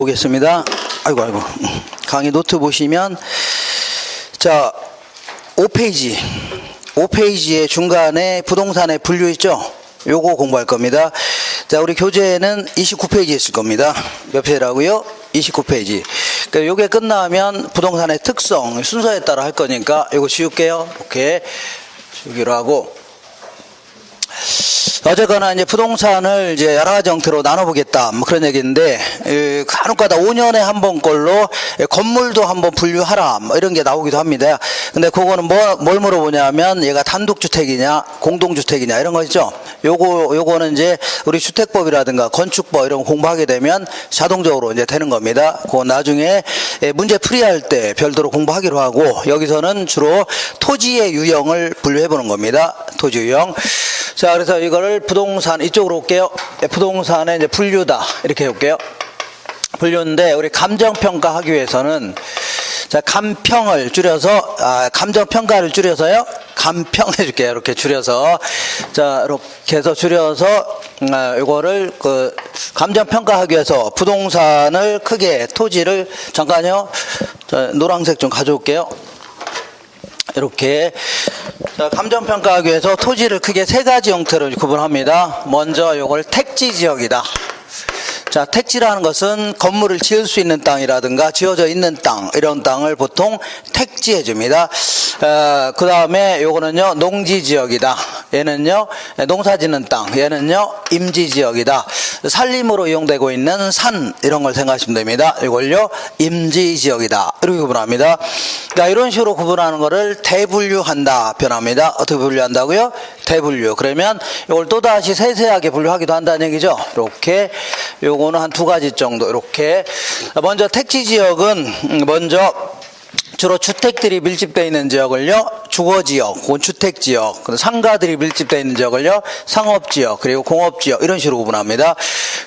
보겠습니다. 아이고. 강의 노트 보시면, 자, 5페이지의 중간에 부동산의 분류 있죠? 요거 공부할 겁니다. 자, 우리 교재는 29페이지 있을 겁니다. 몇 페이지라고요? 29페이지. 그러니까 요게 끝나면 부동산의 특성, 순서에 따라 할 거니까 요거 지울게요. 오케이. 지우기로 하고. 어쨌거나 이제 부동산을 이제 여러 가지 형태로 나눠보겠다, 뭐 그런 얘기인데, 간혹가다 5년에 한 번 걸로 건물도 한번 분류하라, 뭐 이런 게 나오기도 합니다. 근데 그거는 뭘 물어보냐면, 얘가 단독주택이냐, 공동주택이냐, 이런 거 있죠? 요거는 이제 우리 주택법이라든가 건축법 이런 거 공부하게 되면 자동적으로 이제 되는 겁니다. 그건 나중에 문제 풀이할 때 별도로 공부하기로 하고, 여기서는 주로 토지의 유형을 분류해보는 겁니다. 토지 유형. 자, 그래서 이거를 부동산, 이쪽으로 올게요. 부동산의 이제 분류다. 이렇게 해볼게요. 분류인데, 우리 감정평가 하기 위해서는, 자, 감평을 줄여서, 감정평가를 줄여서요. 감평 해줄게요. 이렇게 줄여서. 자, 이렇게 해서 줄여서, 이거를, 감정평가 하기 위해서 부동산을 크게, 토지를, 잠깐요. 자, 노란색 좀 가져올게요. 이렇게. 자, 감정평가하기 위해서 토지를 크게 세 가지 형태로 구분합니다. 먼저 요걸 택지지역이다. 자, 택지라는 것은 건물을 지을 수 있는 땅이라든가 지어져 있는 땅, 이런 땅을 보통 택지해 줍니다. 그 다음에 요거는요, 농지지역이다. 얘는요, 농사짓는 땅. 얘는요, 임지지역이다. 산림으로 이용되고 있는 산, 이런 걸 생각하시면 됩니다. 이걸요, 임지지역이다. 이렇게 구분합니다. 자, 이런 식으로 구분하는 거를 대분류한다 표현합니다. 어떻게 분류한다고요? 대분류. 그러면 이걸 또다시 세세하게 분류하기도 한다는 얘기죠. 이렇게, 요거는 한 두 가지 정도, 이렇게. 먼저 택지지역은, 먼저, 주로 주택들이 밀집되어 있는 지역을요, 주거지역, 그건 주택지역, 상가들이 밀집되어 있는 지역을요, 상업지역, 그리고 공업지역, 이런 식으로 구분합니다.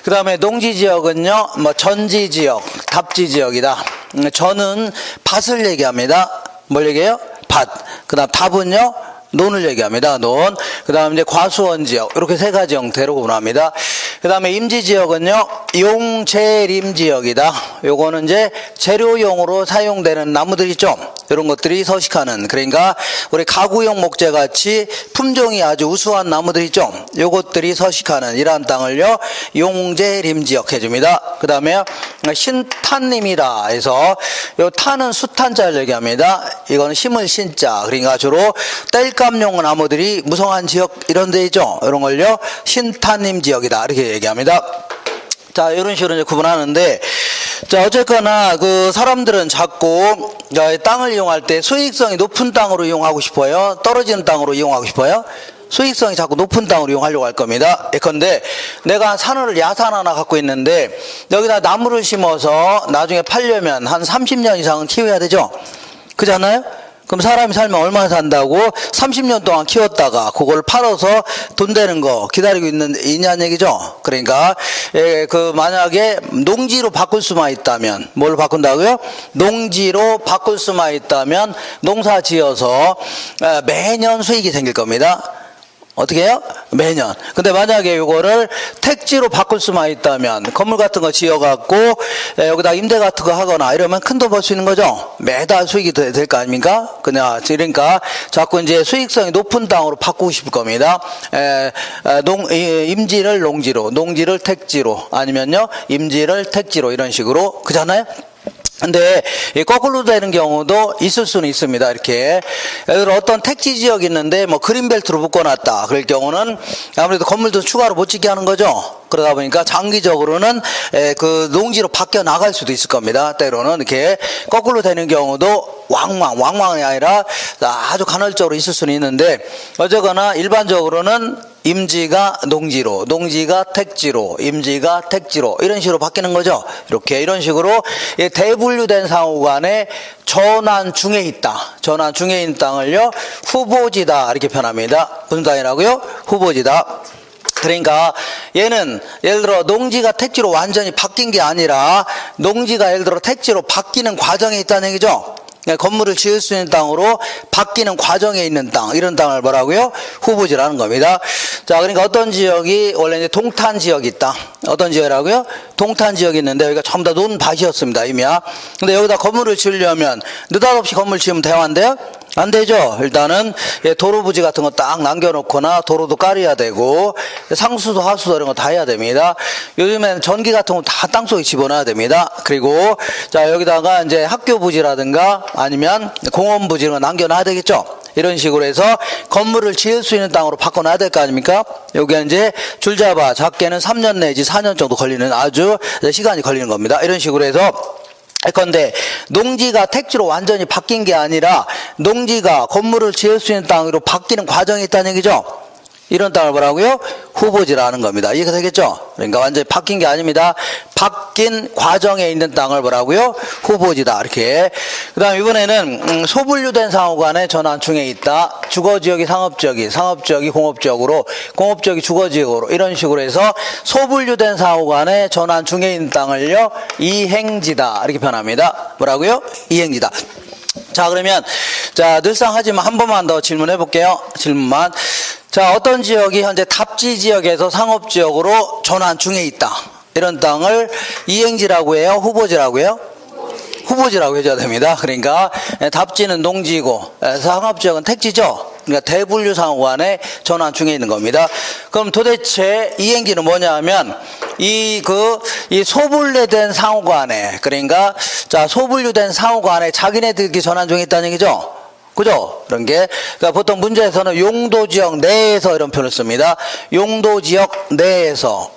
그 다음에 농지지역은요, 뭐 전지지역, 답지지역이다. 전은 밭을 얘기합니다. 뭘 얘기해요? 밭. 그 다음 답은요, 논을 얘기합니다. 논. 그 다음 이제 과수원 지역. 이렇게 세 가지 형태로 구분합니다. 그 다음에 임지지역은요, 용재림 지역이다. 요거는 이제 재료용으로 사용되는 나무들 있죠? 이런 것들이 서식하는, 그러니까 우리 가구용 목재 같이 품종이 아주 우수한 나무들 있죠? 요것들이 서식하는 이러한 땅을요, 용재림 지역 해줍니다. 그 다음에 신탄림이다 해서, 요 탄은 수탄자를 얘기합니다. 이거는 심을 신자. 그러니까 주로 땔감용 나무들이 무성한 지역 이런 데 있죠? 이런 걸요, 신탄림 지역이다. 이렇게 얘기합니다. 자, 이런 식으로 이제 구분하는데, 자, 어쨌거나 그 사람들은 자꾸 땅을 이용할 때 수익성이 높은 땅으로 이용하고 싶어요? 떨어지는 땅으로 이용하고 싶어요? 수익성이 자꾸 높은 땅으로 이용하려고 할 겁니다. 예컨대 내가 산을 야산 하나 갖고 있는데 여기다 나무를 심어서 나중에 팔려면 한 30년 이상은 키워야 되죠? 그렇지 않나요? 그럼 사람이 살면 얼마나 산다고? 30년 동안 키웠다가 그걸 팔아서 돈 되는 거 기다리고 있냐는 얘기죠. 그러니까 만약에 농지로 바꿀 수만 있다면, 뭘 바꾼다고요? 농지로 바꿀 수만 있다면 농사 지어서 매년 수익이 생길 겁니다. 어떻게 해요? 매년. 근데 만약에 이거를 택지로 바꿀 수만 있다면, 건물 같은 거 지어갖고 여기다 임대 같은 거 하거나 이러면 큰 돈 벌 수 있는 거죠. 매달 수익이 될 거 아닙니까? 그러니까 자꾸 이제 수익성이 높은 땅으로 바꾸고 싶을 겁니다. 임지를 농지로, 농지를 택지로, 아니면요 임지를 택지로, 이런 식으로. 그렇잖아요? 근데 거꾸로 되는 경우도 있을 수는 있습니다. 이렇게 예를 들어 어떤 택지 지역이 있는데 뭐 그린벨트로 묶어놨다 그럴 경우는 아무래도 건물도 추가로 못 짓게 하는 거죠. 그러다 보니까 장기적으로는 그 농지로 바뀌어 나갈 수도 있을 겁니다. 때로는 이렇게 거꾸로 되는 경우도 왕왕이 아니라 아주 간헐적으로 있을 수는 있는데, 어쨌거나 일반적으로는 임지가 농지로, 농지가 택지로, 임지가 택지로, 이런 식으로 바뀌는 거죠. 이런 식으로 대분류된 상호 간에 전환 중에 있다. 전환 중에 있는 땅을요, 후보지다. 이렇게 표현합니다. 무슨 땅이라고요? 후보지다. 그러니까 얘는 예를 들어 농지가 택지로 완전히 바뀐 게 아니라 농지가 예를 들어 택지로 바뀌는 과정에 있다는 얘기죠. 건물을 지을 수 있는 땅으로 바뀌는 과정에 있는 땅, 이런 땅을 뭐라고요? 후보지라는 겁니다. 자, 그러니까 어떤 지역이 원래 이제 동탄 지역이 있다. 어떤 지역이라고요? 동탄 지역이 있는데 여기가 전부 다 논밭이었습니다, 이미야. 근데 여기다 건물을 지으려면 느닷없이 건물 지으면 대화인데요? 안 되죠. 일단은 도로 부지 같은 거 딱 남겨놓거나 도로도 깔아야 되고 상수도 하수도 이런 거 다 해야 됩니다. 요즘에는 전기 같은 거 다 땅속에 집어넣어야 됩니다. 그리고 자, 여기다가 이제 학교 부지라든가 아니면 공원 부지 이런 거 남겨놔야 되겠죠. 이런 식으로 해서 건물을 지을 수 있는 땅으로 바꿔놔야 될 거 아닙니까? 여기가 이제 줄잡아 작게는 3년 내지 4년 정도 걸리는 아주 시간이 걸리는 겁니다. 이런 식으로 해서 그런데 농지가 택지로 완전히 바뀐 게 아니라 농지가 건물을 지을 수 있는 땅으로 바뀌는 과정이 있다는 얘기죠. 이런 땅을 뭐라고요? 후보지라는 겁니다. 이해가 되겠죠? 그러니까 완전히 바뀐 게 아닙니다. 바뀐 과정에 있는 땅을 뭐라고요? 후보지다. 이렇게. 그 다음 이번에는 소분류된 상호간의 전환중에 있다. 주거지역이 상업지역이, 상업지역이 공업지역으로, 공업지역이 주거지역으로, 이런 식으로 해서 소분류된 상호간의 전환중에 있는 땅을요, 이행지다. 이렇게 표현합니다. 뭐라고요? 이행지다. 자, 그러면 자, 늘상 하지만 한 번만 더 질문해 볼게요. 질문만. 자, 어떤 지역이 현재 답지 지역에서 상업지역으로 전환 중에 있다. 이런 땅을 이행지라고 해요? 후보지라고 해요? 후보지라고 해줘야 됩니다. 그러니까 답지는 농지고 상업지역은 택지죠. 그러니까 대분류 상호간에 전환 중에 있는 겁니다. 그럼 도대체 이행지는 뭐냐 하면 이 소분류된 상호간에, 그러니까 자, 소분류된 상호간에 자기네들끼리 전환 중에 있다는 얘기죠. 그죠? 그런 게, 그러니까 보통 문제에서는 용도지역 내에서 이런 표현을 씁니다. 용도지역 내에서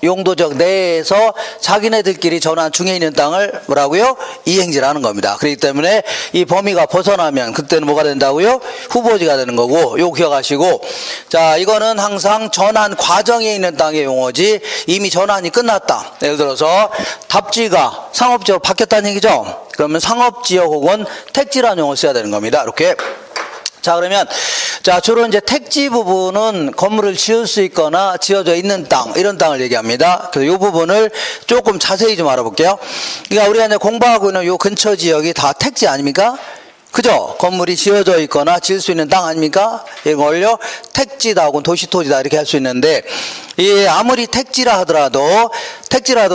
자기네들끼리 전환 중에 있는 땅을 뭐라고요? 이행지라는 겁니다. 그렇기 때문에 이 범위가 벗어나면 그때는 뭐가 된다고요? 후보지가 되는 거고, 요거 기억하시고, 자, 이거는 항상 전환 과정에 있는 땅의 용어지, 이미 전환이 끝났다. 예를 들어서 답지가 상업지역으로 바뀌었다는 얘기죠. 그러면 상업지역 혹은 택지라는 용어를 써야 되는 겁니다. 이렇게. 자, 그러면 자, 주로 이제 택지 부분은 건물을 지을 수 있거나 지어져 있는 땅, 이런 땅을 얘기합니다. 그래서 이 부분을 조금 자세히 좀 알아볼게요. 그러니까 우리가 이제 공부하고 있는 요 근처 지역이 다 택지 아닙니까? 그죠? 건물이 지어져 있거나 지을 수 있는 땅 아닙니까? 이걸요 택지다 혹은 도시토지다 이렇게 할 수 있는데, 이 아무리 택지라 하더라도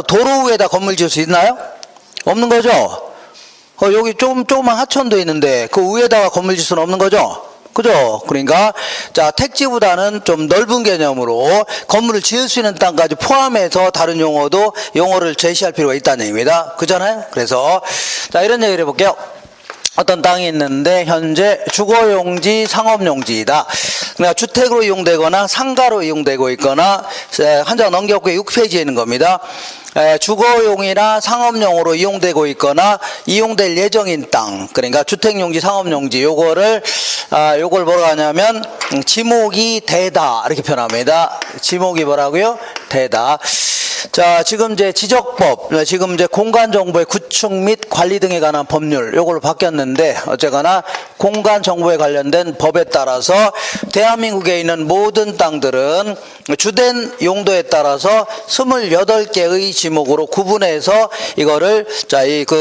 도로 위에다 건물 지을 수 있나요? 없는 거죠? 여기 조그만 하천도 있는데 그 위에다가 건물 질 수는 없는 거죠? 그죠? 그러니까 자, 택지보다는 좀 넓은 개념으로 건물을 지을 수 있는 땅까지 포함해서 다른 용어를 제시할 필요가 있다는 얘기입니다. 그잖아요? 그래서 자, 이런 얘기를 해볼게요. 어떤 땅이 있는데 현재 주거용지, 상업용지이다. 그러니까 주택으로 이용되거나 상가로 이용되고 있거나 한 장 넘겨갖고 6페이지에 있는 겁니다. 주거용이나 상업용으로 이용되고 있거나 이용될 예정인 땅, 그러니까 주택용지, 상업용지, 요걸 뭐라고 하냐면 지목이 되다 이렇게 표현합니다. 지목이 뭐라고요? 되다. 자, 지금 이제 지적법, 지금 이제 공간정보의 구축 및 관리 등에 관한 법률, 요걸로 바뀌었는데, 어쨌거나 공간정보에 관련된 법에 따라서 대한민국에 있는 모든 땅들은 주된 용도에 따라서 28개의 지목으로 구분해서 이거를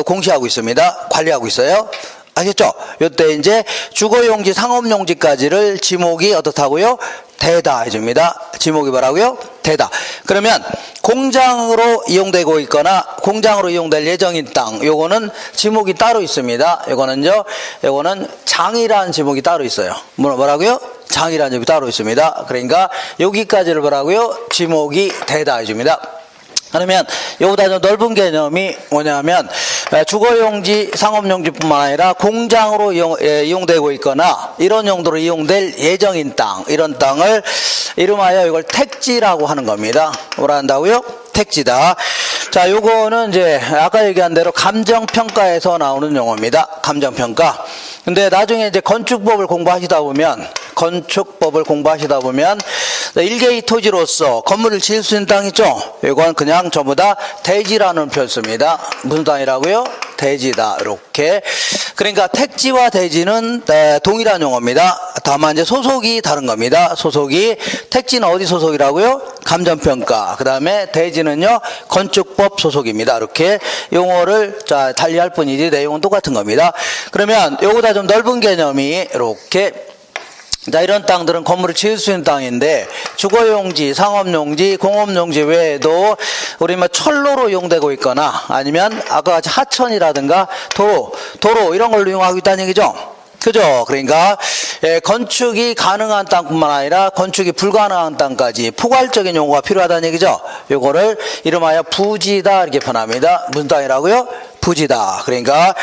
공시하고 있습니다. 관리하고 있어요. 알겠죠? 요때 이제 주거용지, 상업용지까지를 지목이 어떻다고요? 되다 해줍니다. 지목이 뭐라고요? 되다. 그러면 공장으로 이용되고 있거나 공장으로 이용될 예정인 땅, 요거는 지목이 따로 있습니다. 요거는 장이라는 지목이 따로 있어요. 뭐라고요? 장이라는 지목이 따로 있습니다. 그러니까 여기까지를 뭐라고요? 지목이 되다 해줍니다. 그러면 여기다 좀 넓은 개념이 뭐냐면 주거용지, 상업용지뿐만 아니라 공장으로 이용되고 있거나 이런 용도로 이용될 예정인 땅, 이런 땅을 이름하여 이걸 택지라고 하는 겁니다. 뭐라 한다고요? 택지다. 자, 요거는 이제 아까 얘기한 대로 감정평가에서 나오는 용어입니다. 감정평가. 근데 나중에 이제 건축법을 공부하시다 보면 일개의 토지로서 건물을 지을 수 있는 땅 있죠? 이건 그냥 전부 다 대지라는 표현 씁니다. 무슨 땅이라고요? 대지다. 이렇게. 그러니까 택지와 대지는 동일한 용어입니다. 다만 이제 소속이 다른 겁니다. 소속이 택지는 어디 소속이라고요? 감정평가. 그 다음에 대지는요 건축법 소속입니다. 이렇게 용어를 자 달리할 뿐이지 내용은 똑같은 겁니다. 그러면 요거보다 좀 넓은 개념이 이렇게. 자, 이런 땅들은 건물을 지을 수 있는 땅인데 주거용지, 상업용지, 공업용지 외에도 우리 뭐 철로로 이용되고 있거나 아니면 아까 같이 하천이라든가 도로 이런 걸로 이용하고 있다는 얘기죠. 그죠? 그러니까 건축이 가능한 땅뿐만 아니라 건축이 불가능한 땅까지 포괄적인 용어가 필요하다는 얘기죠. 요거를 이름하여 부지다 이렇게 표현합니다. 무슨 땅이라고요? 부지다. 그러니까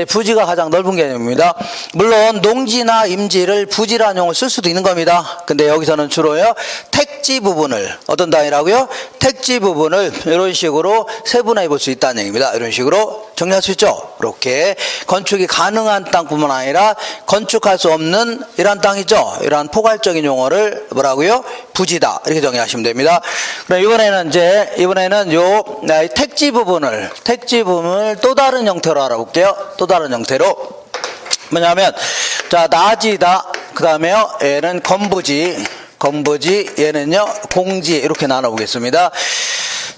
부지가 가장 넓은 개념입니다. 물론 농지나 임지를 부지라는 용어를 쓸 수도 있는 겁니다. 근데 여기서는 주로요 택지 부분을 어떤 땅이라고요? 택지 부분을 이런 식으로 세분화해 볼 수 있다는 얘기입니다. 이런 식으로 정리할 수 있죠. 이렇게 건축이 가능한 땅뿐만 아니라 건축할 수 없는 이러한 땅이죠. 이러한 포괄적인 용어를 뭐라고요? 부지다 이렇게 정리하시면 됩니다. 그럼 이번에는 요 택지 부분을 또 다른 형태로 알아볼게요. 또 다른 형태로 뭐냐면 자 나지다. 그 다음에요 얘는 건부지 얘는요 공지 이렇게 나눠보겠습니다.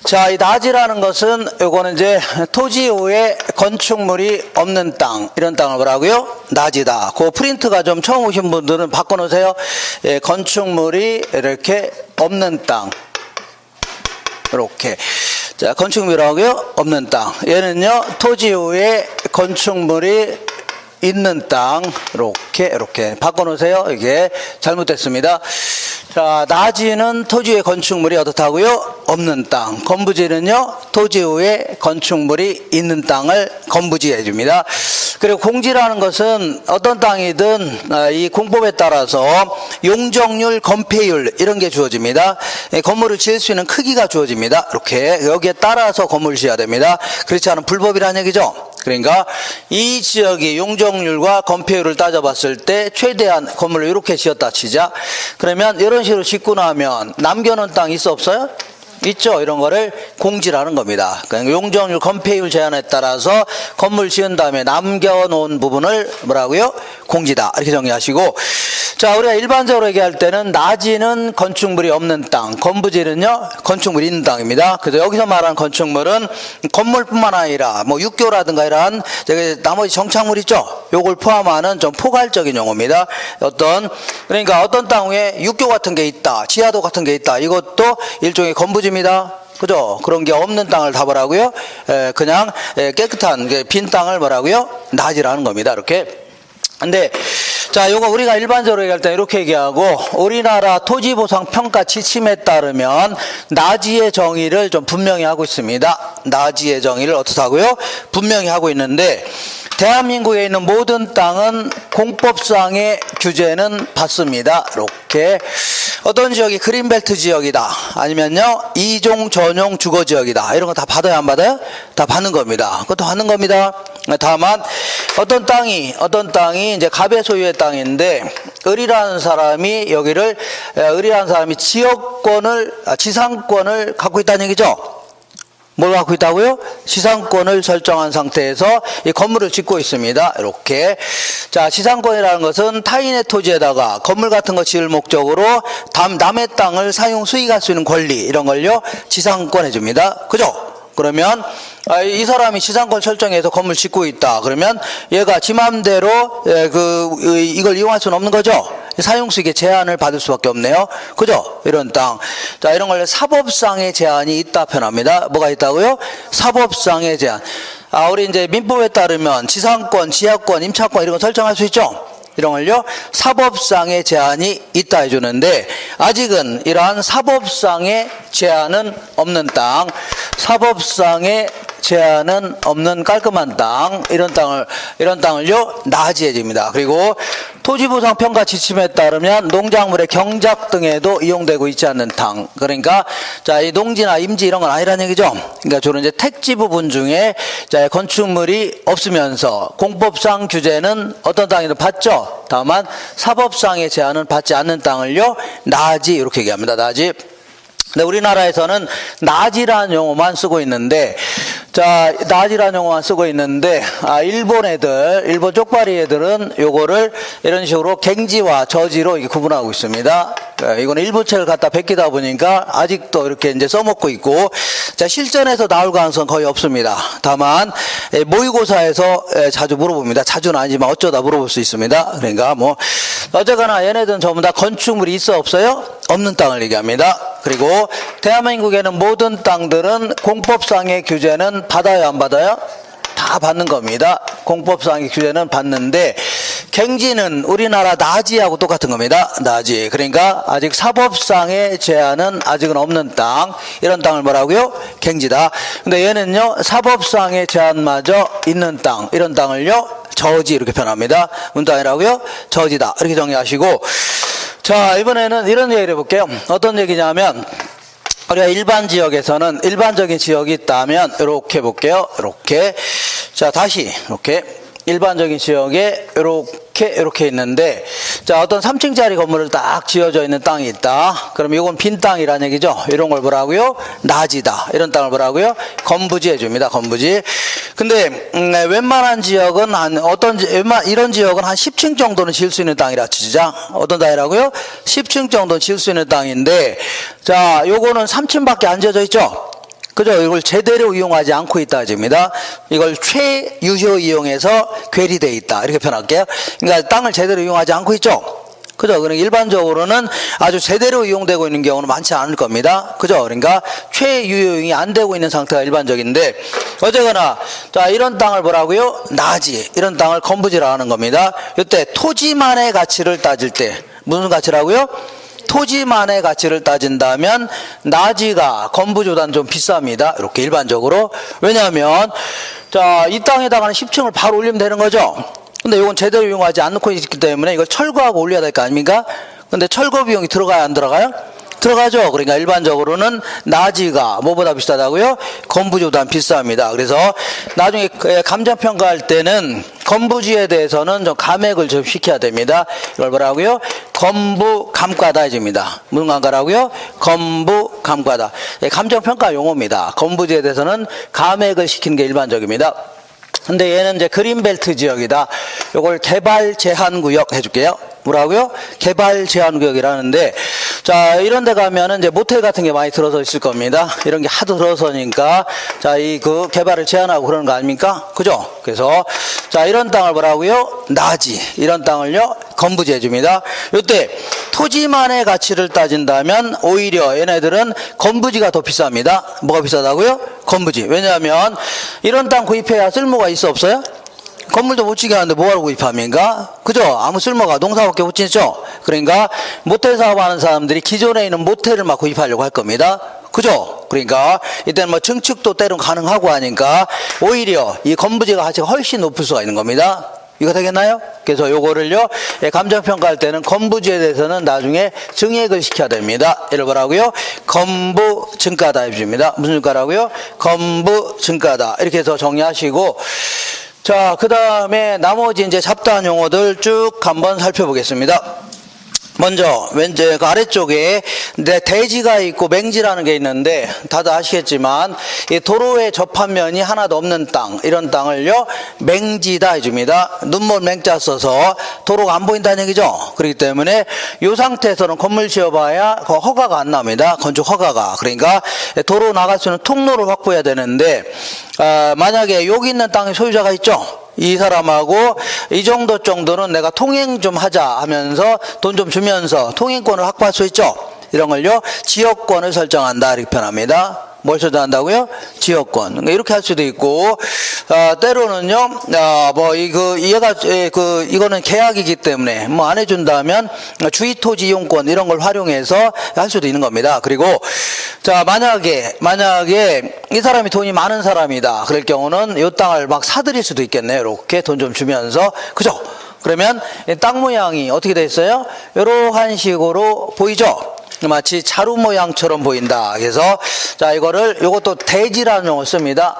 자, 이 나지라는 것은 요거는 이제 토지후에 건축물이 없는 땅 이런 땅을 뭐라고요? 나지다. 그 프린트가 좀 처음 오신 분들은 바꿔놓으세요. 예, 건축물이 이렇게 없는 땅 이렇게. 자, 건축물이라고요? 없는 땅. 얘는요 토지후에 건축물이 있는 땅 이렇게 바꿔놓으세요. 이게 잘못됐습니다. 자, 나지는 토지 위에 건축물이 어떻다고요? 없는 땅. 건부지는요 토지 위에 건축물이 있는 땅을 건부지 해줍니다. 그리고 공지라는 것은 어떤 땅이든 이 공법에 따라서 용적률, 건폐율 이런 게 주어집니다. 건물을 지을 수 있는 크기가 주어집니다. 이렇게 여기에 따라서 건물을 지어야 됩니다. 그렇지 않으면 불법이라는 얘기죠. 그러니까 이 지역이 용적률과 건폐율을 따져봤을 때 최대한 건물을 이렇게 지었다 치자. 그러면 이런 식으로 짓고 나면 남겨놓은 땅 있어 없어요? 있죠. 이런 거를 공지라는 겁니다. 그러니까 용적률, 건폐율 제한에 따라서 건물 지은 다음에 남겨놓은 부분을 뭐라고요? 공지다. 이렇게 정리하시고, 자, 우리가 일반적으로 얘기할 때는 나지는 건축물이 없는 땅, 건부지는요 건축물이 있는 땅입니다. 그래서 여기서 말하는 건축물은 건물뿐만 아니라 뭐 육교라든가 이러한 나머지 정착물 있죠. 요걸 포함하는 좀 포괄적인 용어입니다. 그러니까 어떤 땅 위에 육교 같은 게 있다, 지하도 같은 게 있다. 이것도 일종의 건부지입니다. 그죠? 그런 게 없는 땅을 다 뭐라고요? 그냥 깨끗한 빈 땅을 뭐라고요? 나지라는 겁니다. 이렇게. 근데 자, 요거 우리가 일반적으로 얘기할 때 이렇게 얘기하고, 우리나라 토지보상 평가 지침에 따르면 나지의 정의를 좀 분명히 하고 있습니다. 나지의 정의를 어떻다고요? 분명히 하고 있는데, 대한민국에 있는 모든 땅은 공법상의 규제는 받습니다. 이렇게. 어떤 지역이 그린벨트 지역이다, 아니면요 이종 전용 주거지역이다, 이런 거 다 받아요 안 받아요? 다 받는 겁니다. 그것도 받는 겁니다. 다만 어떤 땅이 이제 갑의 소유의 땅인데 을이라는 사람이 지상권을 갖고 있다는 얘기죠. 뭘 갖고 있다고요? 지상권을 설정한 상태에서 이 건물을 짓고 있습니다. 이렇게. 자, 지상권이라는 것은 타인의 토지에다가 건물 같은 거 지을 목적으로 남의 땅을 사용 수익할 수 있는 권리, 이런 걸요 지상권 해줍니다. 그죠? 그러면 이 사람이 지상권 설정해서 건물 짓고 있다. 그러면 얘가 지 맘대로 이걸 이용할 수는 없는 거죠. 사용수익의 제한을 받을 수밖에 없네요. 그죠? 이런 땅. 자, 이런 걸 사법상의 제한이 있다 표현합니다. 뭐가 있다고요? 사법상의 제한. 우리 이제 민법에 따르면 지상권, 지하권, 임차권 이런 거 설정할 수 있죠? 이런 걸요 사법상의 제한이 있다 해주는데, 아직은 이러한 사법상의 제한은 없는 땅, 사법상의 제한은 없는 깔끔한 땅, 이런 땅을요 나지 해줍니다. 그리고 토지보상 평가 지침에 따르면 농작물의 경작 등에도 이용되고 있지 않는 땅, 그러니까 자, 이 농지나 임지 이런 건 아니라는 얘기죠. 그러니까 주로 이제 택지 부분 중에 자, 건축물이 없으면서 공법상 규제는 어떤 땅이든 받죠. 다만 사법상의 제한은 받지 않는 땅을요 나지 이렇게 얘기합니다. 나지. 근데 우리나라에서는 나지라는 용어만 쓰고 있는데, 자, 나지라는 용어만 쓰고 있는데, 일본 쪽발이 애들은 요거를 이런 식으로 갱지와 저지로 이렇게 구분하고 있습니다. 이거는 일본책을 갖다 베끼다 보니까 아직도 이렇게 이제 써먹고 있고, 자, 실전에서 나올 가능성은 거의 없습니다. 다만, 모의고사에서 자주 물어봅니다. 자주는 아니지만 어쩌다 물어볼 수 있습니다. 그러니까 뭐, 어쨌거나 얘네들은 전부 다 건축물이 있어 없어요? 없는 땅을 얘기합니다. 그리고 대한민국에는 모든 땅들은 공법상의 규제는 받아요, 안 받아요? 다 받는 겁니다. 공법상의 규제는 받는데 갱지는 우리나라 나지하고 똑같은 겁니다. 나지. 그러니까 아직 사법상의 제한은 아직은 없는 땅. 이런 땅을 뭐라고요? 갱지다. 근데 얘는요, 사법상의 제한마저 있는 땅. 이런 땅을요, 저지 이렇게 표현합니다. 문땅이라고요? 저지다. 이렇게 정리하시고, 자, 이번에는 이런 얘기를 해볼게요. 어떤 얘기냐면, 우리가 일반 지역에서는 일반적인 지역이 있다면 이렇게 볼게요. 이렇게. 자, 다시 이렇게 일반적인 지역에 이렇게 있는데, 자, 어떤 3층짜리 건물을 딱 지어져 있는 땅이 있다. 그럼 이건 빈 땅이라는 얘기죠. 이런 걸 뭐라고요? 나지다. 이런 땅을 뭐라고요? 건부지 해줍니다. 건부지. 근데 웬만한 지역은 이런 지역은 한 10층 정도는 지을 수 있는 땅이라 치자. 어떤 땅이라고요? 10층 정도는 지을 수 있는 땅인데, 자, 요거는 3층밖에 안 지어져 있죠. 그죠? 이걸 제대로 이용하지 않고 있다 집니다. 이걸 최유효 이용해서 괴리되어 있다. 이렇게 표현할게요. 그러니까 땅을 제대로 이용하지 않고 있죠? 그죠? 그러니까 일반적으로는 아주 제대로 이용되고 있는 경우는 많지 않을 겁니다. 그죠? 그러니까 최유효이 안 되고 있는 상태가 일반적인데, 어쨌거나, 자, 이런 땅을 뭐라고요? 나지. 이런 땅을 건부지라고 하는 겁니다. 이때 토지만의 가치를 따질 때, 무슨 가치라고요? 토지만의 가치를 따진다면 나지가 건부지보다는 좀 비쌉니다. 이렇게 일반적으로. 왜냐하면 자, 이 땅에다가는 10층을 바로 올리면 되는 거죠. 근데 이건 제대로 이용하지 않고 있기 때문에 이걸 철거하고 올려야 될 거 아닙니까? 근데 철거 비용이 들어가요, 안 들어가요? 들어가죠. 그러니까 일반적으로는 나지가 뭐보다 비싸다고요? 건부지보다는 비쌉니다. 그래서 나중에 감정평가할 때는 건부지에 대해서는 좀 감액을 좀 시켜야 됩니다. 이걸 뭐라고요? 건부감가다 해줍니다. 무슨 감가라고요? 건부감가다. 감정평가 용어입니다. 건부지에 대해서는 감액을 시키는 게 일반적입니다. 근데 얘는 이제 그린벨트 지역이다. 요걸 개발 제한 구역 해줄게요. 뭐라고요? 개발 제한 구역이라는데, 자, 이런 데 가면은 이제 모텔 같은 게 많이 들어서 있을 겁니다. 이런 게 하도 들어서니까, 자, 그 개발을 제한하고 그러는 거 아닙니까? 그죠? 그래서, 자, 이런 땅을 뭐라고요? 나지. 이런 땅을요, 건부지 해줍니다. 요때, 토지만의 가치를 따진다면, 오히려 얘네들은 건부지가 더 비쌉니다. 뭐가 비싸다고요? 건부지. 왜냐하면, 이런 땅 구입해야 쓸모가 있어, 없어요? 건물도 못 지게 하는데 뭐하러 구입합니까? 그죠? 아무 쓸모가 농사밖에 못 짓죠? 그러니까 모텔 사업하는 사람들이 기존에 있는 모텔을 막 구입하려고 할 겁니다. 그죠? 그러니까 이때는 뭐 증축도 때론 가능하고 하니까 오히려 이 건부지가 가치가 훨씬 높을 수가 있는 겁니다. 이거 되겠나요? 그래서 요거를요, 감정평가할 때는 건부지에 대해서는 나중에 증액을 시켜야 됩니다. 이를 뭐라고요? 건부 증가다 해줍니다. 무슨 증가라고요? 건부 증가다. 이렇게 해서 정리하시고, 자, 그 다음에 나머지 이제 잡다한 용어들 쭉 한번 살펴보겠습니다. 먼저 왼쪽 그 아래쪽에 대지가 있고 맹지라는 게 있는데, 다들 아시겠지만 이 도로에 접한 면이 하나도 없는 땅, 이런 땅을요 맹지다 해줍니다. 눈먼 맹자 써서 도로가 안 보인다는 얘기죠. 그렇기 때문에 이 상태에서는 건물 지어봐야 그 허가가 안 나옵니다. 건축 허가가. 그러니까 도로 나갈 수 있는 통로를 확보해야 되는데, 만약에 여기 있는 땅의 소유자가 있죠. 이 사람하고 이 정도는 내가 통행 좀 하자 하면서 돈 좀 주면서 통행권을 확보할 수 있죠. 이런 걸요 지역권을 설정한다 이렇게 표현합니다. 뭘 설정한다고요? 지역권. 이렇게 할 수도 있고, 때로는요, 이거는 계약이기 때문에 뭐 안 해준다면 주의토지 이용권 이런 걸 활용해서 할 수도 있는 겁니다. 그리고, 자, 만약에 이 사람이 돈이 많은 사람이다. 그럴 경우는 이 땅을 막 사들일 수도 있겠네요. 이렇게 돈 좀 주면서. 그죠? 그러면 땅 모양이 어떻게 돼 있어요? 이러한 식으로 보이죠? 마치 자루 모양처럼 보인다. 그래서 자, 이것도 대지라는 용어를 씁니다.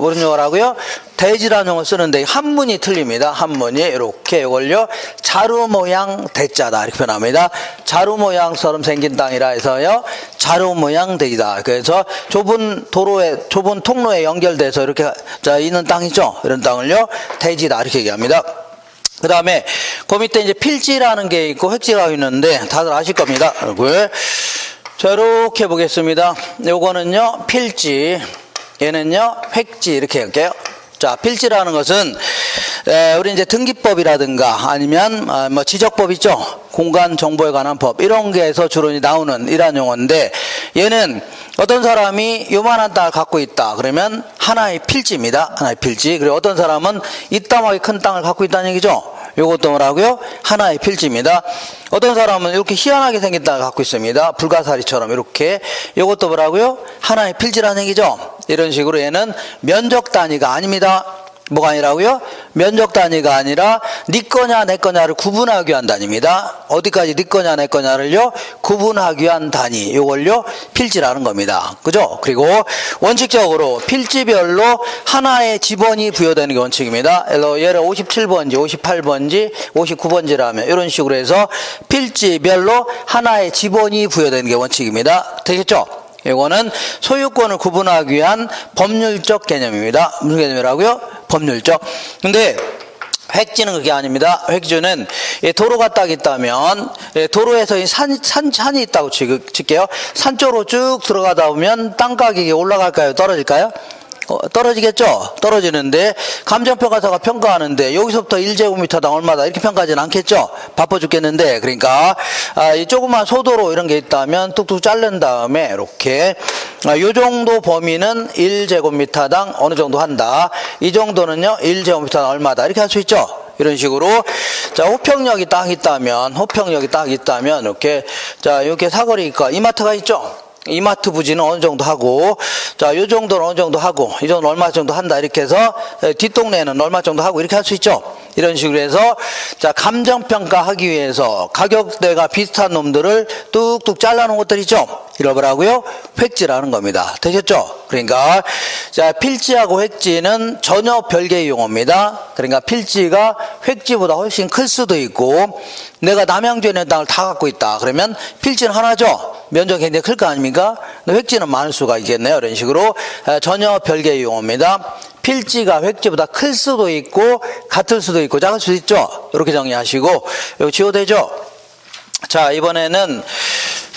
무슨 용어라고요? 대지라는 용어 쓰는데 한문이 틀립니다. 한문이 이렇게 이걸요 자루 모양 대자다 이렇게 표현합니다. 자루 모양처럼 생긴 땅이라 해서요 자루 모양 대지다. 그래서 좁은 도로에 좁은 통로에 연결돼서 이렇게 자 있는 땅이죠. 이런 땅을요 대지다 이렇게 얘기합니다. 그 다음에 그 밑에 이제 필지라는 게 있고 획지가 있는데 다들 아실 겁니다. 얼굴. 자, 이렇게 보겠습니다. 요거는요, 필지. 얘는요, 획지. 이렇게 할게요. 자, 필지라는 것은, 우리 이제 등기법이라든가 아니면, 뭐 지적법 있죠? 공간 정보에 관한 법. 이런 게에서 주로 나오는 이러한 용어인데, 얘는 어떤 사람이 요만한 땅을 갖고 있다. 그러면 하나의 필지입니다. 하나의 필지. 그리고 어떤 사람은 이따만하게 큰 땅을 갖고 있다는 얘기죠. 요것도 뭐라고요? 하나의 필지입니다. 어떤 사람은 이렇게 희한하게 생긴 땅을 갖고 있습니다. 불가사리처럼 이렇게. 요것도 뭐라고요? 하나의 필지라는 얘기죠. 이런 식으로 얘는 면적 단위가 아닙니다. 뭐가 아니라고요? 면적 단위가 아니라 네 거냐 내 거냐를 구분하기 위한 단위입니다. 어디까지 네 거냐 내 거냐를요 구분하기 위한 단위. 요걸요 필지라는 겁니다. 그죠? 그리고 원칙적으로 필지별로 하나의 지번이 부여되는 게 원칙입니다. 예를 57번지, 58번지, 59번지라면 이런 식으로 해서 필지별로 하나의 지번이 부여되는 게 원칙입니다. 되겠죠? 이거는 소유권을 구분하기 위한 법률적 개념입니다. 무슨 개념이라고요? 법률적. 근데 획지는 그게 아닙니다. 획지는 도로가 딱 있다면 도로에서 산이 있다고 칠게요. 산 쪽으로 쭉 들어가다 보면 땅 가격이 올라갈까요? 떨어질까요? 떨어지겠죠? 떨어지는데 감정평가사가 평가하는데 여기서부터 1제곱미터당 얼마다 이렇게 평가하지는 않겠죠? 바빠 죽겠는데 그러니까 이 조그만 소도로 이런 게 있다면 뚝뚝 자른 다음에 이렇게 요 정도 범위는 1제곱미터당 어느 정도 한다. 이 정도는요 1제곱미터당 얼마다 이렇게 할 수 있죠? 이런 식으로 자 호평역이 딱 있다면 이렇게 자 이렇게 사거리가 이마트가 있죠? 이마트 부지는 어느 정도 하고, 자, 요 정도는 어느 정도 하고, 이 정도 얼마 정도 한다. 이렇게 해서, 뒷동네는 얼마 정도 하고, 이렇게 할 수 있죠. 이런 식으로 해서, 자, 감정평가 하기 위해서 가격대가 비슷한 놈들을 뚝뚝 잘라놓은 것들 있죠. 이걸 뭐라고요? 획지라는 겁니다. 되셨죠? 그러니까, 자, 필지하고 획지는 전혀 별개의 용어입니다. 그러니까 필지가 획지보다 훨씬 클 수도 있고, 내가 남양주에 있는 땅을 다 갖고 있다. 그러면 필지는 하나죠. 면적이 굉장히 클 거 아닙니까? 근데 획지는 많을 수가 있겠네요. 이런 식으로 전혀 별개의 용어입니다. 필지가 획지보다 클 수도 있고 같을 수도 있고 작을 수도 있죠. 이렇게 정리하시고 여기 지워되죠. 자 이번에는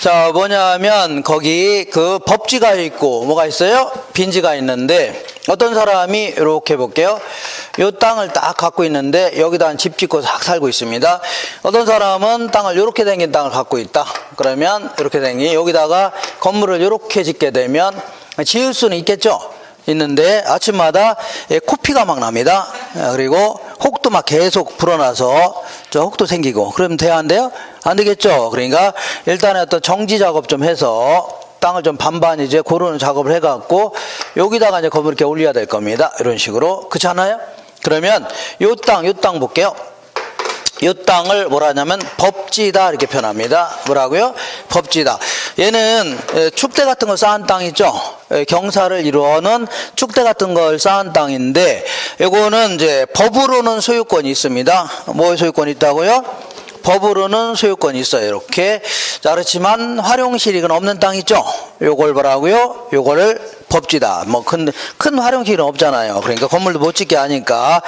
자 뭐냐면 거기 그 법지가 있고 뭐가 있어요? 빈지가 있는데 어떤 사람이 이렇게 볼게요. 요 땅을 딱 갖고 있는데 여기다 집 짓고 싹 살고 있습니다. 어떤 사람은 땅을 이렇게 생긴 땅을 갖고 있다. 그러면 이렇게 생긴 여기다가 건물을 이렇게 짓게 되면 지을 수는 있겠죠. 있는데 아침마다 코피가 막 납니다. 그리고 혹도 막 계속 불어나서 저 혹도 생기고 그러면 돼야 안 돼요? 안 되겠죠. 그러니까 일단은 어떤 정지 작업 좀 해서 땅을 좀 반반 이제 고르는 작업을 해갖고 여기다가 이제 건물 이렇게 올려야 될 겁니다. 이런 식으로 그렇지 않아요? 그러면 요 땅 볼게요. 이 땅을 뭐라 하냐면 법지다 이렇게 표현합니다. 뭐라고요? 법지다. 얘는 축대 같은 걸 쌓은 땅 있죠. 경사를 이루어는 축대 같은 걸 쌓은 땅인데 이거는 이제 법으로는 소유권이 있습니다. 뭐 소유권이 있다고요? 법으로는 소유권이 있어요. 이렇게. 자, 그렇지만 활용실익은 없는 땅 있죠. 요걸 뭐라고요? 요거를 법지다. 뭐 큰 활용실은 없잖아요. 그러니까 건물도 못 짓게 하니까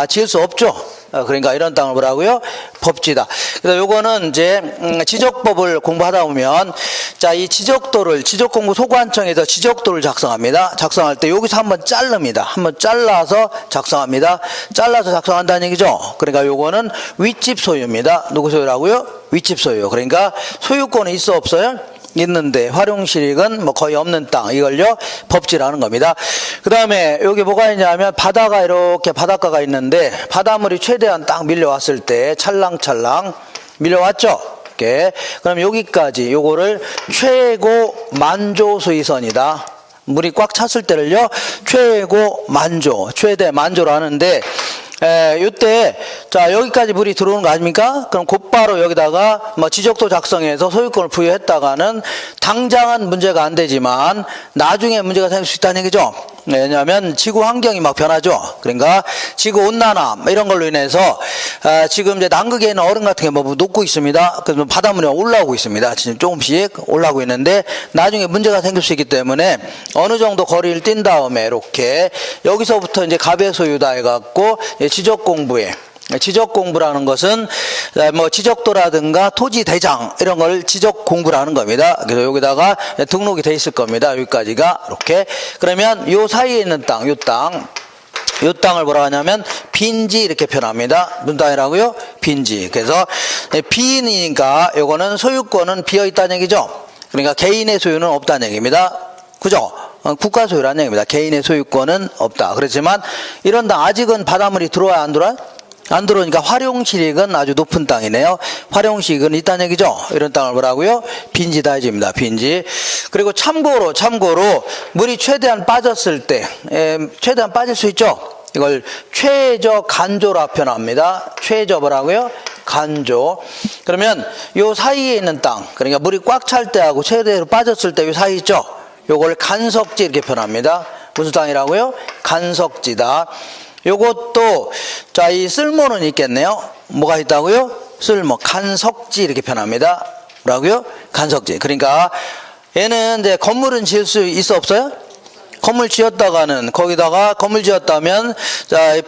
지을 수 없죠. 그러니까 이런 땅을 뭐라고요? 법지다. 그래서 요거는 이제 지적법을 공부하다 보면 자, 이 지적공부 소관청에서 지적도를 작성합니다. 작성할 때 여기서 한번 자릅니다. 한번 잘라서 작성합니다. 잘라서 작성한다는 얘기죠. 그러니까 요거는 윗집 소유입니다. 누구 소유라고요? 윗집 소유. 그러니까 소유권이 있어 없어요? 있는데 활용실익은 뭐 거의 없는 땅 이걸요 법지라는 겁니다. 그 다음에 여기 뭐가 있냐면 바다가 이렇게 바닷가가 있는데 바닷물이 최대한 딱 밀려왔을 때 찰랑찰랑 밀려왔죠. 이렇게 그럼 여기까지 요거를 최고 만조 수위선이다. 물이 꽉 찼을 때를요 최고 만조 최대 만조로 하는데 요때 자 여기까지 물이 들어오는 거 아닙니까? 그럼 곧바로 여기다가 뭐 지적도 작성해서 소유권을 부여했다가는 당장은 문제가 안 되지만 나중에 문제가 생길 수 있다는 얘기죠. 왜냐하면 지구 환경이 막 변하죠. 그러니까 지구 온난화 이런 걸로 인해서 지금 이제 남극에 있는 얼음 같은 게 뭐 녹고 있습니다. 그래서 바닷물이 올라오고 있습니다. 지금 조금씩 올라오고 있는데 나중에 문제가 생길 수 있기 때문에 어느 정도 거리를 뛴 다음에 이렇게 여기서부터 이제 가배소유다 해갖고 지적 공부에 지적 공부라는 것은 뭐 지적도라든가 토지 대장 이런 걸 지적 공부라는 겁니다. 그래서 여기다가 등록이 돼 있을 겁니다. 여기까지가 이렇게. 그러면 요 사이에 있는 땅, 요 땅을 뭐라 하냐면 빈지 이렇게 표현합니다. 무슨 땅이라고요? 빈지. 그래서 빈이니까 요거는 소유권은 비어 있다는 얘기죠. 그러니까 개인의 소유는 없다는 얘기입니다. 그죠? 국가 소유라는 얘기입니다. 개인의 소유권은 없다. 그렇지만 이런 땅 아직은 바닷물이 들어와야 안 들어와요? 안 들어오니까 활용시익은 아주 높은 땅이네요. 활용시익은 있다는 얘기죠. 이런 땅을 뭐라고요? 빈지다 해줍니다. 빈지. 그리고 참고로 물이 최대한 빠졌을 때 최대한 빠질 수 있죠. 이걸 최저 간조라 표현합니다. 최저 뭐라고요? 간조. 그러면 요 사이에 있는 땅, 그러니까 물이 꽉 찰 때하고 최대로 빠졌을 때 요 사이 있죠. 요걸 간석지 이렇게 표현합니다. 무슨 땅이라고요? 간석지다. 요것도 자, 이 쓸모는 있겠네요. 뭐가 있다고요? 쓸모. 간석지 이렇게 표현합니다. 뭐라고요? 간석지. 그러니까 얘는 이제 건물은 지을 수 있어 없어요? 건물 지었다가는 거기다가 건물 지었다면 자,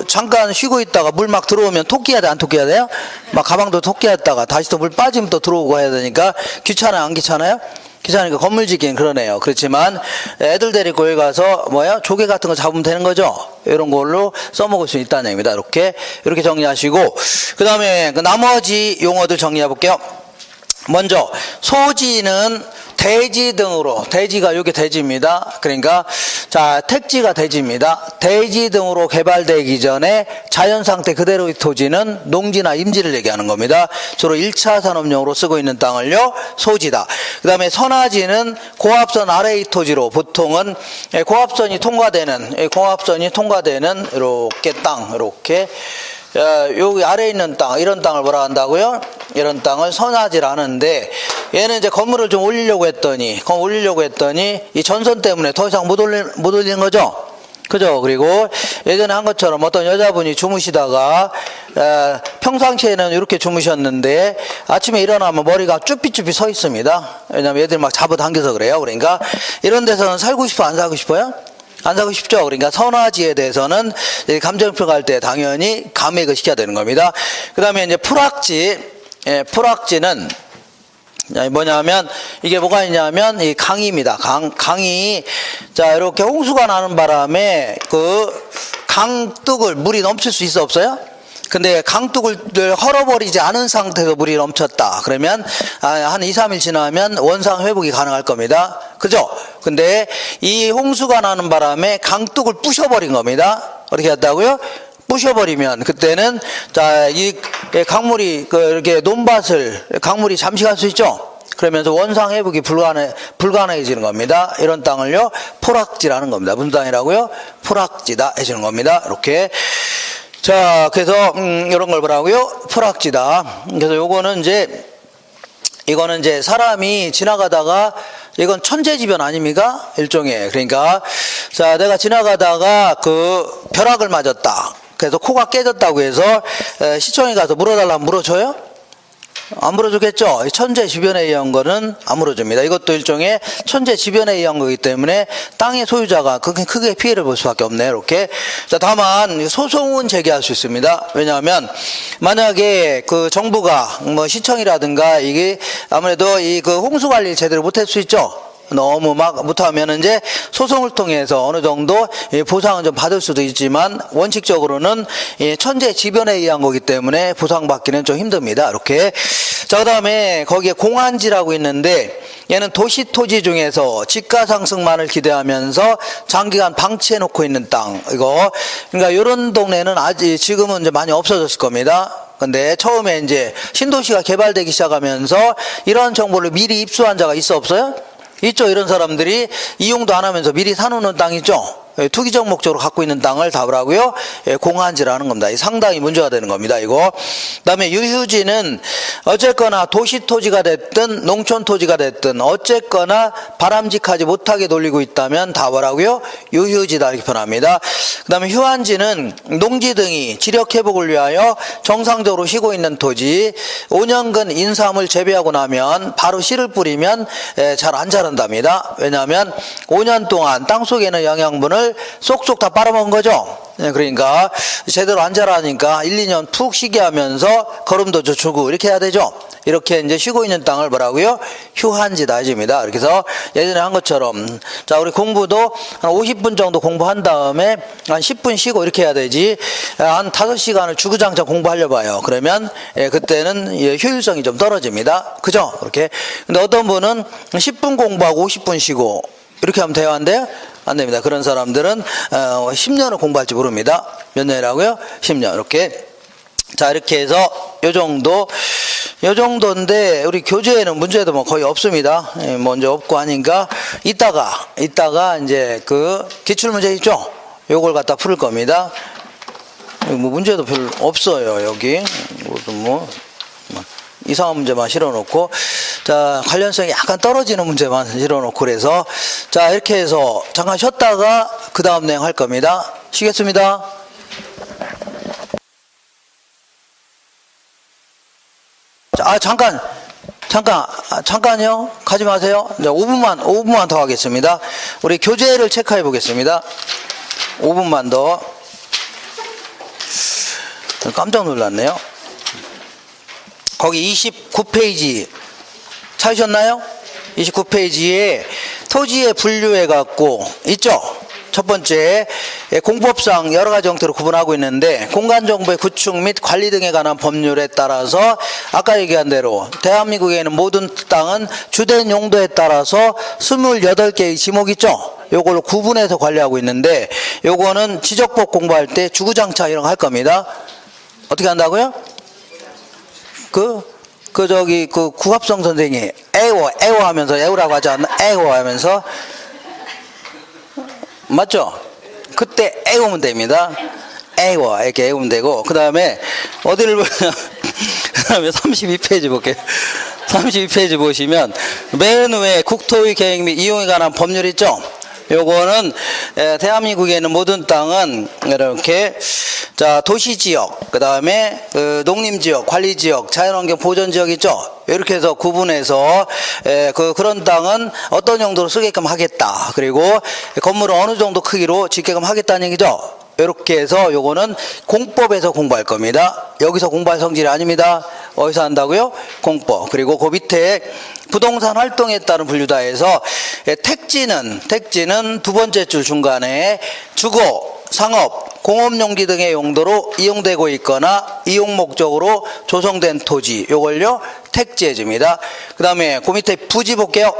잠깐 쉬고 있다가 물 막 들어오면 토끼해야 돼, 안 토끼해야 돼요? 막 가방도 토끼했다가 다시 또 물 빠지면 또 들어오고 해야 되니까 귀찮아요, 안 귀찮아요? 귀찮으니까 건물 짓기는 그러네요. 그렇지만 애들 데리고 여기 가서 조개 같은 거 잡으면 되는 거죠. 이런 걸로 써먹을 수 있다는 얘기입니다. 이렇게 정리하시고 그 다음에 나머지 용어들 정리해 볼게요. 먼저 소지는 대지 등으로, 대지가 요게 대지입니다. 그러니까 자, 택지가 대지입니다. 대지 등으로 개발되기 전에 자연 상태 그대로의 토지는 농지나 임지를 얘기하는 겁니다. 주로 1차 산업용으로 쓰고 있는 땅을요, 소지다. 그 다음에 선화지는 고압선 아래의 토지로 보통은 고압선이 통과되는 이렇게 땅, 이렇게 여기 아래에 있는 땅, 이런 땅을 뭐라 한다고요? 이런 땅을 선화지라 하는데, 얘는 이제 건물을 좀 올리려고 했더니 이 전선 때문에 더 이상 못 올리는 거죠? 그죠? 그리고 예전에 한 것처럼 어떤 여자분이 주무시다가 평상시에는 이렇게 주무셨는데 아침에 일어나면 머리가 쭈삐쭈삐 서 있습니다. 왜냐면 얘들 막 잡아당겨서 그래요. 그러니까 이런 데서는 살고 싶어, 안 살고 싶어요? 안 사고 싶죠. 그러니까 선화지에 대해서는 감정평가 할 때 당연히 감액을 시켜야 되는 겁니다. 그 다음에 이제 풀악지는 뭐냐면 이게 뭐가 있냐면 이 강입니다. 강이 자, 이렇게 홍수가 나는 바람에 그 강둑을 물이 넘칠 수 있어 없어요? 근데 강둑을 헐어버리지 않은 상태에서 물이 넘쳤다. 그러면 한 2, 3일 지나면 원상 회복이 가능할 겁니다. 그죠? 근데 이 홍수가 나는 바람에 강둑을 부셔버린 겁니다. 어떻게 했다고요? 부셔버리면 그때는 자, 이 강물이 이렇게 강물이 잠시 갈 수 있죠? 그러면서 원상 회복이 불가능해지는 겁니다. 이런 땅을요, 포락지라는 겁니다. 무슨 땅이라고요? 포락지다 해주는 겁니다. 이렇게. 자, 그래서 이런 걸 뭐라고요? 포락지다. 그래서 이거는 이제 사람이 지나가다가 이건 천재지변 아닙니까? 일종의. 그러니까 자, 내가 지나가다가 그 벼락을 맞았다. 그래서 코가 깨졌다고 해서 시청에 가서 물어달라면 물어줘요? 안 물어주겠죠? 천재지변에 의한 거는 안 물어줍니다. 이것도 일종의 천재지변에 의한 거기 때문에 땅의 소유자가 크게 피해를 볼 수밖에 없네요. 이렇게. 자, 다만 소송은 제기할 수 있습니다. 왜냐하면 만약에 그 정부가 뭐 시청이라든가 이게 아무래도 그 홍수 관리를 제대로 못할 수 있죠. 너무 막 못하면 이제 소송을 통해서 어느 정도 보상은 좀 받을 수도 있지만 원칙적으로는 천재지변에 의한 거기 때문에 보상받기는 좀 힘듭니다. 이렇게. 자, 그 다음에 거기에 공안지라고 있는데 얘는 도시토지 중에서 집가 상승만을 기대하면서 장기간 방치해 놓고 있는 땅. 그러니까 이런 동네는 아직 지금은 이제 많이 없어졌을 겁니다. 근데 처음에 이제 신도시가 개발되기 시작하면서 이런 정보를 미리 입수한 자가 있어 없어요? 있죠. 이런 사람들이 이용도 안 하면서 미리 사놓는 땅 있죠. 투기적 목적으로 갖고 있는 땅을 다 뭐라고요? 공한지라는 겁니다. 상당히 문제가 되는 겁니다. 이거. 그다음에 유휴지는 어쨌거나 도시 토지가 됐든 농촌 토지가 됐든 어쨌거나 바람직하지 못하게 돌리고 있다면 다 뭐라고요? 유휴지다 이렇게 표현합니다. 그다음에 휴한지는 농지 등이 지력 회복을 위하여 정상적으로 쉬고 있는 토지 5년근 인삼을 재배하고 나면 바로 씨를 뿌리면 잘 안 자란답니다. 왜냐하면 5년 동안 땅속에 있는 영양분을 쏙쏙 다 빨아먹은 거죠. 그러니까 제대로 안 자라니까 1, 2년 푹 쉬게 하면서 거름도 주고 이렇게 해야 되죠. 이렇게 이제 쉬고 있는 땅을 뭐라고요? 휴한지다 이집니다. 그래서 예전에 한 것처럼 자 우리 공부도 한 50분 정도 공부한 다음에 한 10분 쉬고 이렇게 해야 되지 한 5시간을 주구장창 공부하려 봐요. 그러면 그때는 효율성이 좀 떨어집니다. 그죠? 그렇게. 근데 어떤 분은 10분 공부하고 50분 쉬고 이렇게 하면 돼요? 안 돼요? 안 됩니다. 그런 사람들은 10년을 공부할지 모릅니다. 몇 년이라고요? 10년. 이렇게. 자, 이렇게 해서 요 정도인데 우리 교재에는 문제도 뭐 거의 없습니다. 먼저 없고 하니까 이따가 이제 그 기출문제 있죠? 요걸 갖다 풀 겁니다. 뭐 문제도 별로 없어요. 여기. 뭐 이상한 문제만 실어놓고 자 관련성이 약간 떨어지는 문제만 실어놓고 그래서 자 이렇게 해서 잠깐 쉬었다가 그 다음 내용 할 겁니다. 쉬겠습니다. 자, 잠깐요. 가지 마세요. 이제 5분만 더 하겠습니다. 우리 교재를 체크해 보겠습니다. 5분만 더. 깜짝 놀랐네요. 거기 29페이지 찾으셨나요? 29페이지에 토지에 분류해 갖고 있죠? 첫 번째 공법상 여러 가지 형태로 구분하고 있는데 공간정보의 구축 및 관리 등에 관한 법률에 따라서 아까 얘기한 대로 대한민국에 있는 모든 땅은 주된 용도에 따라서 28개의 지목 있죠? 요걸로 구분해서 관리하고 있는데 요거는 지적법 공부할 때 주구장창 이런 거 할 겁니다. 어떻게 한다고요? 그 구합성 선생이 에워 하면서 에우라고 하지 않나? 에워 하면서 맞죠? 그때 에우면 됩니다. 에워 이렇게 에우면 되고 그 다음에 어디를 그 다음에 32페이지 볼게요. 32페이지 보시면 맨 위에 국토의 계획 및 이용에 관한 법률 있죠? 요거는 대한민국에 있는 모든 땅은 이렇게 자 도시지역 그 다음에 농림지역 관리지역 자연환경 보전지역 있죠 이렇게 해서 구분해서 그런 땅은 어떤 용도로 쓰게끔 하겠다 그리고 건물을 어느 정도 크기로 짓게끔 하겠다는 얘기죠 이렇게 해서 요거는 공법에서 공부할 겁니다. 여기서 공부할 성질이 아닙니다. 어디서 한다고요? 공법. 그리고 그 밑에 부동산 활동에 따른 분류다 해서 택지는 두 번째 줄 중간에 주거, 상업, 공업용지 등의 용도로 이용되고 있거나 이용 목적으로 조성된 토지 요걸요 택지해 줍니다. 그 다음에 그 밑에 부지 볼게요.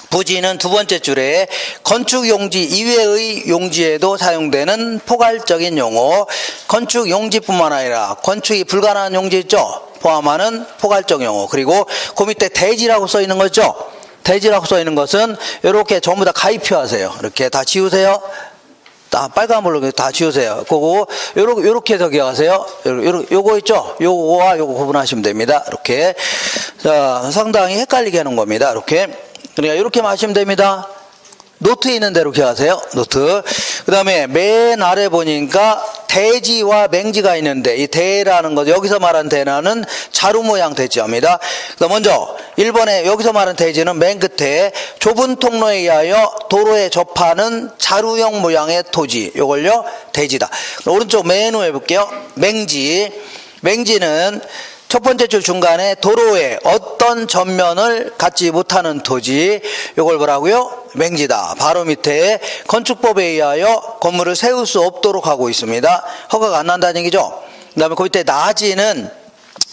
부지는 두 번째 줄에 건축 용지 이외의 용지에도 사용되는 포괄적인 용어 건축 용지뿐만 아니라 건축이 불가능한 용지 있죠 포함하는 포괄적 용어 그리고 그 밑에 대지라고 써 있는 거죠 대지라고 써 있는 것은 이렇게 전부 다 가입표 하세요 이렇게 다 지우세요 다 빨간불로 다 지우세요 그거 요렇게 해서 기억하세요 요거 있죠 요거와 요거 구분하시면 됩니다 이렇게 자 상당히 헷갈리게 하는 겁니다 이렇게 그러니까 이렇게 마시면 됩니다. 노트에 있는 대로 기억하세요. 노트. 그 다음에 맨 아래 보니까 대지와 맹지가 있는데 이 대라는 거 여기서 말하는 대라는 자루 모양 대지입니다. 그래서 먼저 1번에 여기서 말하는 대지는 맨 끝에 좁은 통로에 의하여 도로에 접하는 자루형 모양의 토지 요걸요 대지다. 오른쪽 맨 위에 볼게요. 맹지는 첫 번째 줄 중간에 도로에 어떤 전면을 갖지 못하는 토지 이걸 뭐라고요? 맹지다. 바로 밑에 건축법에 의하여 건물을 세울 수 없도록 하고 있습니다. 허가가 안 난다는 얘기죠. 그 다음에 그 밑에 나지는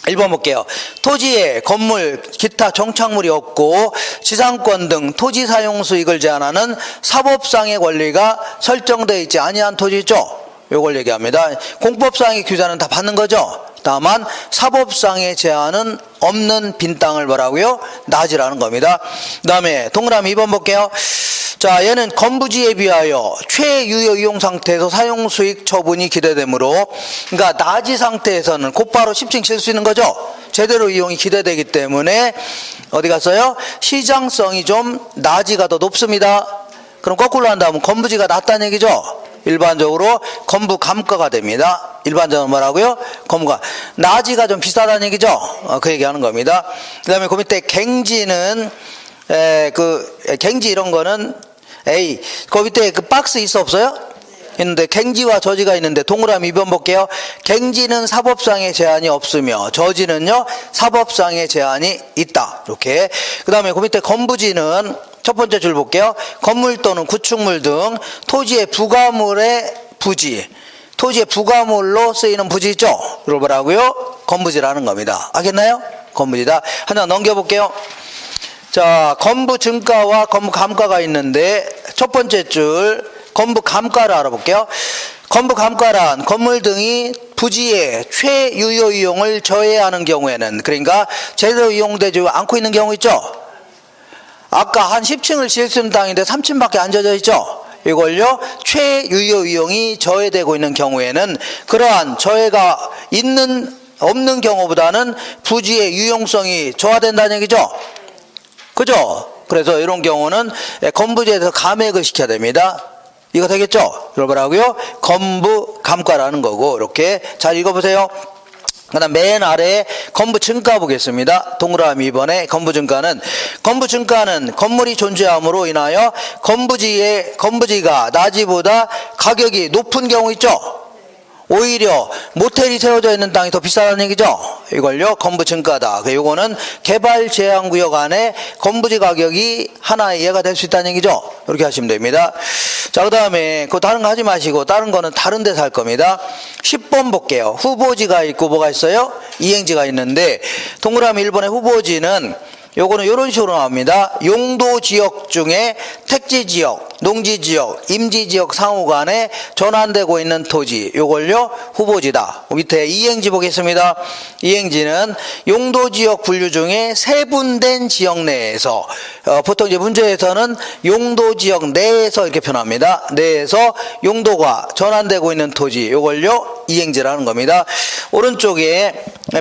1번 볼게요. 토지에 건물, 기타 정착물이 없고 지상권 등 토지 사용 수익을 제한하는 사법상의 권리가 설정되어 있지 아니한 토지 있죠? 이걸 얘기합니다. 공법상의 규제는 다 받는 거죠. 다만 사법상의 제한은 없는 빈 땅을 뭐라고요? 나지라는 겁니다. 그 다음에 동그라미 2번 볼게요. 자, 얘는 건부지에 비하여 최유효 이용 상태에서 사용 수익 처분이 기대되므로, 그러니까 나지 상태에서는 곧바로 10층 칠 수 있는 거죠. 제대로 이용이 기대되기 때문에 어디 갔어요? 시장성이 좀 나지가 더 높습니다. 그럼 거꾸로 한다면 건부지가 낮다는 얘기죠. 일반적으로 건부 감가가 됩니다. 일반적으로 뭐라고요? 건부가. 나지가 좀 비싸다는 얘기죠. 그 얘기하는 겁니다. 그 다음에 그 밑에 갱지는 갱지 이런 거는 그 밑에 그 박스 있어 없어요? 있는데 갱지와 저지가 있는데 동그라미 2번 볼게요. 갱지는 사법상의 제한이 없으며 저지는요 사법상의 제한이 있다. 이렇게. 그 다음에 그 밑에 건부지는 첫 번째 줄 볼게요. 건물 또는 구축물 등 토지의 부가물의 부지, 토지의 부가물로 쓰이는 부지 있죠? 이걸 뭐라고요? 건부지라는 겁니다. 알겠나요? 건부지다. 하나 넘겨볼게요. 자, 건부 증가와 건부 감가가 있는데 첫 번째 줄 건부 감가를 알아볼게요. 건부 감가란 건물 등이 부지의 최유효 이용을 저해하는 경우에는, 그러니까 제대로 이용되지 않고 있는 경우 있죠? 아까 한 10층을 지을 수 있는 땅인데 3층밖에 안 져져 있죠? 이걸요 최유효 이용이 저해되고 있는 경우에는 그러한 저해가 없는 경우보다는 부지의 유용성이 저하된다는 얘기죠? 그죠? 그래서 이런 경우는 건부지에서 감액을 시켜야 됩니다. 이거 되겠죠? 이걸 뭐라고요? 건부 감가라는 거고, 이렇게 잘 읽어보세요. 그 다음 맨 아래에 건부 증가 보겠습니다. 동그라미 2번에 건부 증가는 건물이 존재함으로 인하여 건부지가 나지보다 가격이 높은 경우 있죠? 오히려 모텔이 세워져 있는 땅이 더 비싸다는 얘기죠. 이걸요 건부 증가다. 요거는 개발 제한 구역 안에 건부지 가격이 하나의 예가 될 수 있다는 얘기죠. 이렇게 하시면 됩니다. 자, 그 다음에 그 다른 거 하지 마시고 다른 거는 다른 데서 할 겁니다. 10번 볼게요. 후보지가 있고 뭐가 있어요? 이행지가 있는데 동그라미 1번의 후보지는 요거는 이런 식으로 나옵니다. 용도 지역 중에 택지 지역, 농지 지역, 임지 지역 상호 간에 전환되고 있는 토지, 요걸요 후보지다. 밑에 이행지 보겠습니다. 이행지는 용도 지역 분류 중에 세분된 지역 내에서 보통 이제 문제에서는 용도 지역 내에서 이렇게 표현합니다. 내에서 용도가 전환되고 있는 토지, 요걸요 이행지라는 겁니다. 오른쪽에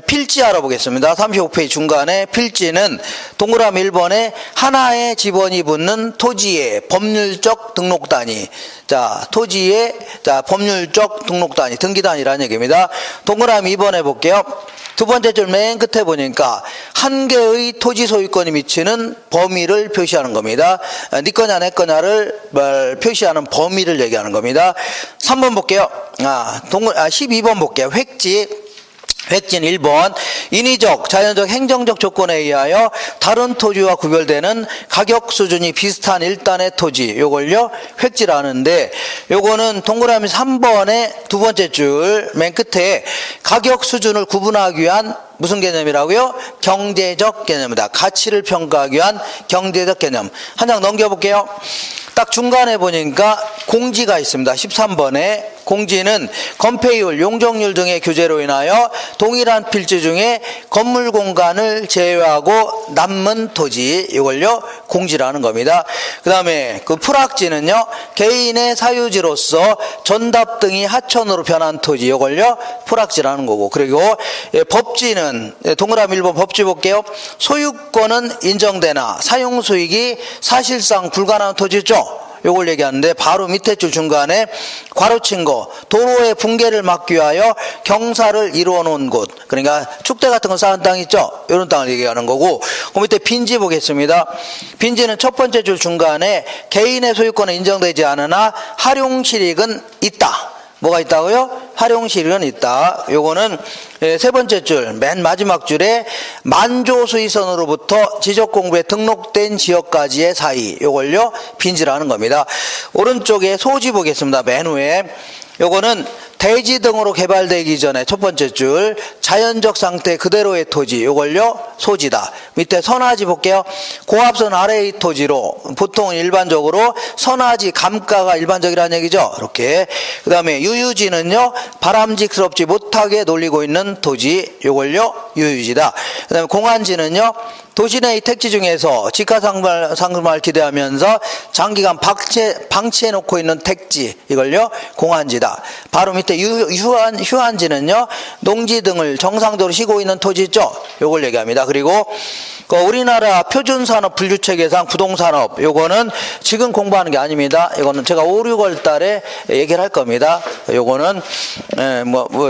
필지 알아보겠습니다. 35페이지 중간에 필지는 동그라미 1번에 하나의 지번이 붙는 토지의 법률적 등록 단위. 자, 토지의 법률적 등록 단위, 등기 단위라는 얘기입니다. 동그라미 2번에 볼게요. 두 번째 줄 맨 끝에 보니까 한 개의 토지 소유권이 미치는 범위를 표시하는 겁니다. 네 거냐 내 거냐를 표시하는 범위를 얘기하는 겁니다. 3번 볼게요. 12번 볼게요. 획진 1번 인위적, 자연적, 행정적 조건에 의하여 다른 토지와 구별되는 가격 수준이 비슷한 일단의 토지, 요걸요 획지라는데, 요거는 동그라미 3번의 두 번째 줄 맨 끝에 가격 수준을 구분하기 위한 무슨 개념이라고요? 경제적 개념이다. 가치를 평가하기 위한 경제적 개념. 한 장 넘겨볼게요. 딱 중간에 보니까 공지가 있습니다. 13번에 공지는 건폐율, 용적률 등의 규제로 인하여 동일한 필지 중에 건물 공간을 제외하고 남은 토지, 이걸요 공지라는 겁니다. 그 다음에 그 풀악지는요 개인의 사유지로서 전답 등이 하천으로 변한 토지, 이걸요 풀악지라는 거고, 그리고 법지는 동그라미 1번 법지 볼게요. 소유권은 인정되나 사용 수익이 사실상 불가능한 토지 있죠? 요걸 얘기하는데 바로 밑에 줄 중간에 괄호친 거, 도로의 붕괴를 막기 위하여 경사를 이루어 놓은 곳, 그러니까 축대 같은 거 쌓은 땅 있죠? 이런 땅을 얘기하는 거고, 그 밑에 빈지 보겠습니다. 빈지는 첫 번째 줄 중간에 개인의 소유권은 인정되지 않으나 활용실익은 있다. 뭐가 있다고요? 활용실익은 있다. 요거는 세 번째 줄 맨 마지막 줄에 만조수의선으로부터 지적공부에 등록된 지역까지의 사이, 요걸요 빈지라는 겁니다. 오른쪽에 소지 보겠습니다. 맨 위에 요거는 대지 등으로 개발되기 전에 첫 번째 줄 자연적 상태 그대로의 토지, 요걸요 소지다. 밑에 선화지 볼게요. 고압선 아래의 토지로 보통 일반적으로 선화지 감가가 일반적이라는 얘기죠. 이렇게. 그 다음에 유유지는요 바람직스럽지 못하게 놀리고 있는 토지, 요걸요 유유지다. 그 다음에 공안지는요 도시 내의 택지 중에서 직가상승을 기대하면서 장기간 방치해놓고 있는 택지, 이걸요 공환지다. 바로 밑에 휴환지는요 농지 등을 정상적으로 쉬고 있는 토지 있죠. 요걸 얘기합니다. 그리고 그 우리나라 표준산업 분류체계상 부동산업, 요거는 지금 공부하는 게 아닙니다. 이거는 제가 5, 6월 달에 얘기를 할 겁니다. 요거는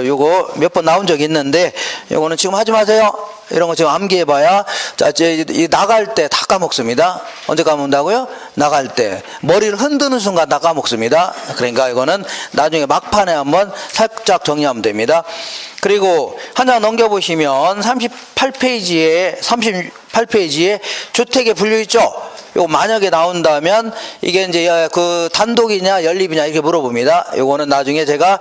요거 몇 번 나온 적이 있는데 요거는 지금 하지 마세요. 이런 거 지금 암기해봐야 나갈 때 다 까먹습니다. 언제 까먹는다고요? 나갈 때 머리를 흔드는 순간 다 까먹습니다. 그러니까 이거는 나중에 막판에 한번 살짝 정리하면 됩니다. 그리고 한 장 넘겨보시면 38페이지에 주택의 분류 있죠? 요거 만약에 나온다면 이게 이제 그 단독이냐 연립이냐 이렇게 물어봅니다. 요거는 나중에 제가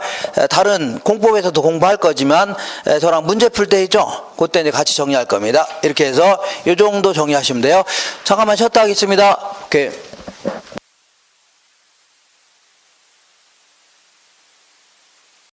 다른 공법에서도 공부할 거지만 저랑 문제 풀 때 있죠? 그때 이제 같이 정리할 겁니다. 이렇게 해서 요 정도 정리하시면 돼요. 잠깐만 쉬었다 하겠습니다. 오케이.